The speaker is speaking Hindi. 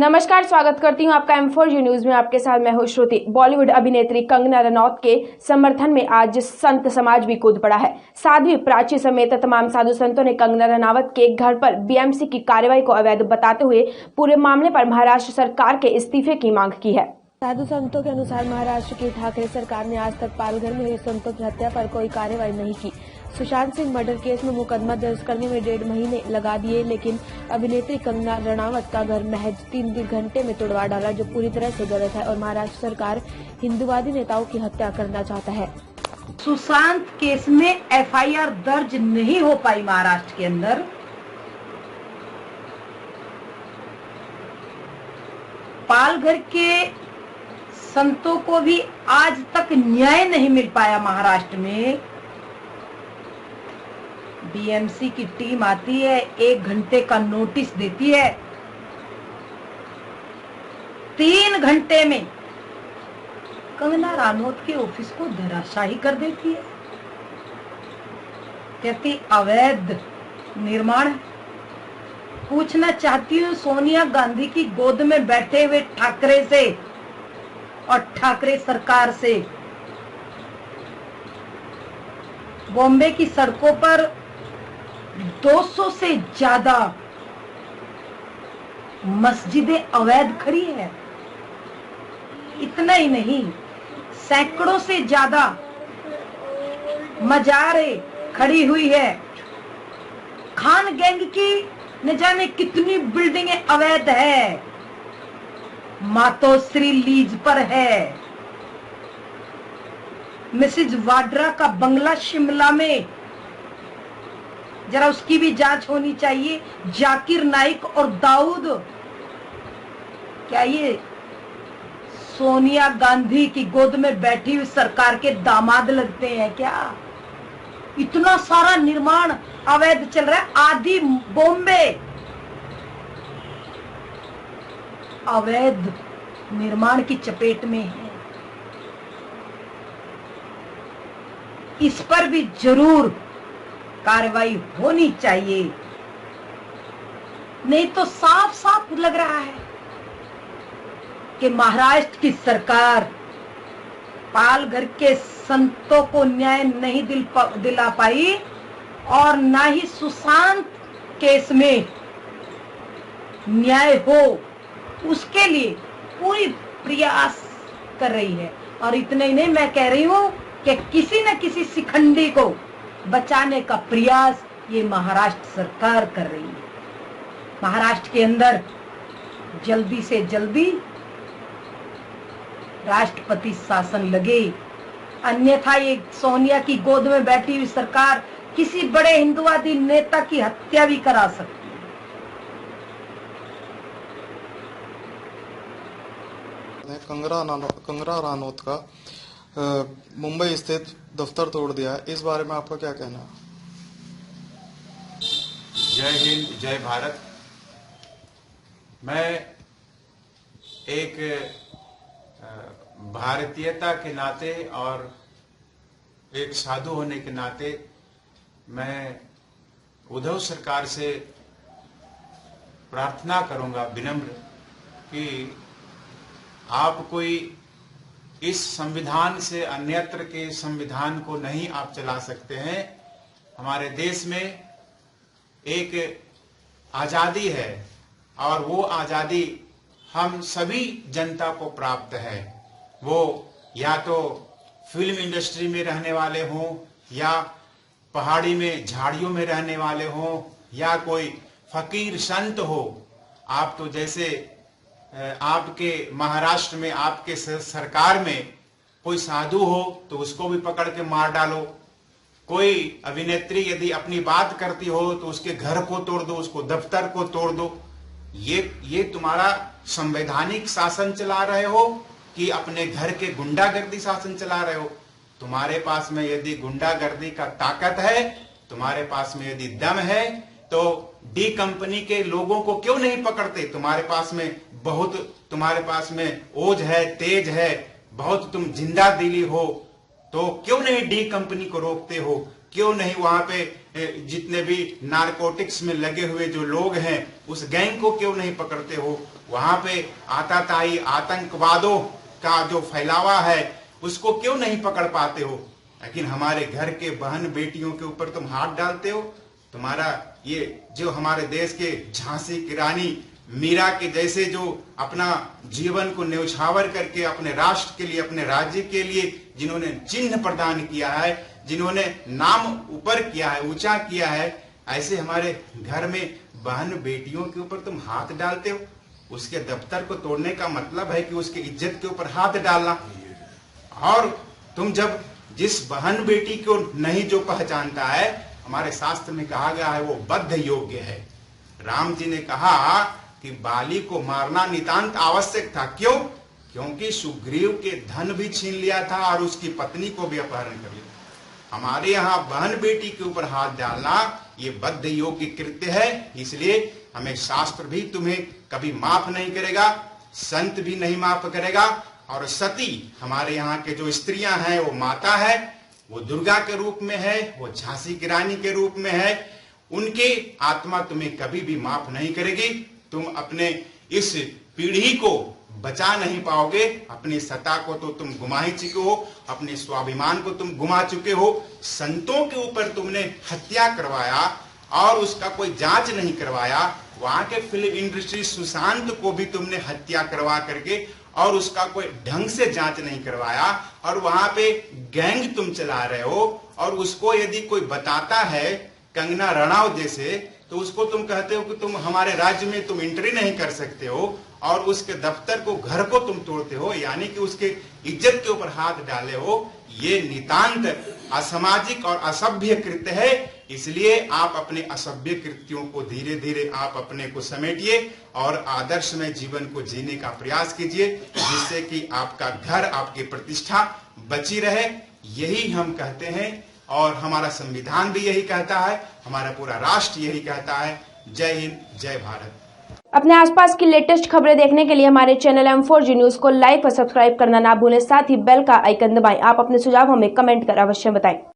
नमस्कार, स्वागत करती हूं आपका M4U न्यूज में। आपके साथ मैं हूं श्रुति। बॉलीवुड अभिनेत्री कंगना रनौत के समर्थन में आज संत समाज भी कूद पड़ा है। साध्वी प्राची समेत तमाम साधु संतों ने कंगना रनावत के घर पर BMC की कार्रवाई को अवैध बताते हुए पूरे मामले पर महाराष्ट्र सरकार के इस्तीफे की मांग की है। साधु संतों के अनुसार महाराष्ट्र की ठाकरे सरकार ने आज तक पालघर में हुई संतों की हत्या पर कोई कार्रवाई नहीं की। सुशांत सिंह मर्डर केस में मुकदमा दर्ज करने में 1.5 महीने लगा दिए, लेकिन अभिनेत्री कंगना रनावत का घर महज 3 घंटे में तोड़वा डाला, जो पूरी तरह से गलत है और महाराष्ट्र सरकार हिंदुवादी नेताओं की हत्या करना चाहता है। सुशांत केस में FIR दर्ज नहीं हो पाई महाराष्ट्र के अंदर। पालघर के संतों को भी आज तक न्याय नहीं मिल पाया। महाराष्ट्र में BMC की टीम आती है, 1 घंटे का नोटिस देती है, 3 घंटे में कंगना रनौत के ऑफिस को धराशायी कर देती है। कहती अवैध निर्माण। पूछना चाहती हूँ सोनिया गांधी की गोद में बैठे हुए ठाकरे से और ठाकरे सरकार से, बॉम्बे की सड़कों पर 200 से ज्यादा मस्जिदें अवैध खड़ी है। इतना ही नहीं, सैकड़ों से ज्यादा मजारें खड़ी हुई है। खान गैंग की न जाने कितनी बिल्डिंगें अवैध है, मातोश्री लीज पर है। मिसेज वाड्रा का बंगला शिमला में, जरा उसकी भी जांच होनी चाहिए। जाकिर नाइक और दाऊद, क्या ये सोनिया गांधी की गोद में बैठी हुई सरकार के दामाद लगते हैं क्या? इतना सारा निर्माण अवैध चल रहा है। आधी बॉम्बे अवैध निर्माण की चपेट में है। इस पर भी जरूर कार्रवाई होनी चाहिए, नहीं तो साफ साफ लग रहा है कि महाराष्ट्र की सरकार पालघर के संतों को न्याय नहीं दिला पाई और ना ही सुशांत केस में न्याय हो, उसके लिए पूरी प्रयास कर रही है। और इतने ही नहीं, मैं कह रही हूं कि किसी न किसी शिखंडी को बचाने का प्रयास ये महाराष्ट्र सरकार कर रही है। महाराष्ट्र के अंदर जल्दी से जल्दी राष्ट्रपति शासन लगे, अन्यथा ये सोनिया की गोद में बैठी हुई सरकार किसी बड़े हिंदुवादी नेता की हत्या भी करा सकती है। कंगना रनौत का मुंबई स्थित दफ्तर तोड़ दिया है, इस बारे में आपका क्या कहना है? जय हिंद, जय भारत। मैं एक भारतीयता के नाते और एक साधु होने के नाते मैं उद्धव सरकार से प्रार्थना करूंगा विनम्र कि आप कोई इस संविधान से अन्यत्र के संविधान को नहीं आप चला सकते हैं। हमारे देश में एक आजादी है और वो आजादी हम सभी जनता को प्राप्त है। वो या तो फिल्म इंडस्ट्री में रहने वाले हों, या पहाड़ी में झाड़ियों में रहने वाले हों, या कोई फकीर संत हो। आप तो जैसे आपके महाराष्ट्र में आपके सरकार में कोई साधु हो तो उसको भी पकड़ के मार डालो। कोई अभिनेत्री यदि अपनी बात करती हो तो उसके घर को तोड़ दो, उसको दफ्तर को तोड़ दो। ये तुम्हारा संवैधानिक शासन चला रहे हो कि अपने घर के गुंडागर्दी शासन चला रहे हो? तुम्हारे पास में यदि गुंडागर्दी का ताकत है, तुम्हारे पास में यदि दम है, तो डी कंपनी के लोगों को क्यों नहीं पकड़ते? तुम्हारे पास में ओज है, तेज है, बहुत तुम जिंदा दिली हो, तो क्यों नहीं डी कंपनी को रोकते हो? क्यों नहीं वहां पे जितने भी नारकोटिक्स में लगे हुए जो लोग हैं उस गैंग को क्यों नहीं पकड़ते हो? वहां पे आतताई आतंकवादों का जो फैलावा है उसको क्यों नहीं पकड़ पाते हो? लेकिन हमारे घर के बहन बेटियों के ऊपर तुम हाथ डालते हो। तुम्हारा ये जो हमारे देश के झांसी की रानी मीरा के जैसे जो अपना जीवन को न्यौछावर करके अपने राष्ट्र के लिए, अपने राज्य के लिए जिन्होंने चिन्ह प्रदान किया है, जिन्होंने नाम ऊपर किया है, ऊंचा किया है, ऐसे हमारे घर में बहन बेटियों के ऊपर तुम हाथ डालते हो। उसके दफ्तर को तोड़ने का मतलब है कि उसके इज्जत के ऊपर हाथ डालना। और तुम जब जिस बहन बेटी को नहीं जो पहचानता है, हमारे शास्त्र में कहा गया है वो बद्ध योग्य है। राम जी ने कहा कि बाली को मारना नितांत आवश्यक था। क्यों? क्योंकि सुग्रीव के धन भी छीन लिया था और उसकी पत्नी को भी अपहरण कर लिया। हमारे यहाँ बहन बेटी के ऊपर हाथ डालना ये बद्ध योग्य कृत्य है। इसलिए हमें शास्त्र भी तुम्हें कभी माफ नहीं करेगा, संत भी नहीं माफ करेगा। और सती हमारे यहाँ के जो स्त्रियां हैं वो माता है, वो दुर्गा के रूप में है, वो झांसी की रानी के रूप में है। उनकी आत्मा तुम्हें कभी भी माफ नहीं करेगी। तुम अपने इस पीढ़ी को बचा नहीं पाओगे। अपनी सत्ता को तो तुम गुमा ही चुके हो, अपने स्वाभिमान को तुम गुमा चुके हो। संतों के ऊपर तुमने हत्या करवाया और उसका कोई जांच नहीं करवाया। वहां के फिल्म इंडस्ट्री सुशांत को भी तुमने हत्या करवा करके और उसका कोई ढंग से जांच नहीं करवाया। और वहां पे गैंग तुम चला रहे हो। और उसको यदि कोई बताता है कंगना रणावत जैसे, तो उसको तुम कहते हो कि तुम हमारे राज्य में तुम एंट्री नहीं कर सकते हो। और उसके दफ्तर को, घर को तुम तोड़ते हो, यानी कि उसके इज्जत के ऊपर हाथ डाले हो। ये नितांत असामाजिक और असभ्य कृत्य है। इसलिए आप अपने असभ्य कृत्यों को धीरे धीरे आप अपने को समेटिए और आदर्शमय जीवन को जीने का प्रयास कीजिए, जिससे कि आपका घर, आपकी प्रतिष्ठा बची रहे। यही हम कहते हैं और हमारा संविधान भी यही कहता है, हमारा पूरा राष्ट्र यही कहता है। जय हिंद, जय भारत। अपने आसपास की लेटेस्ट खबरें देखने के लिए हमारे चैनल M4G न्यूज को लाइक व सब्सक्राइब करना ना भूलें। साथ ही बेल का आइकन दबाएं। आप अपने सुझाव हमें कमेंट कर अवश्य बताएं।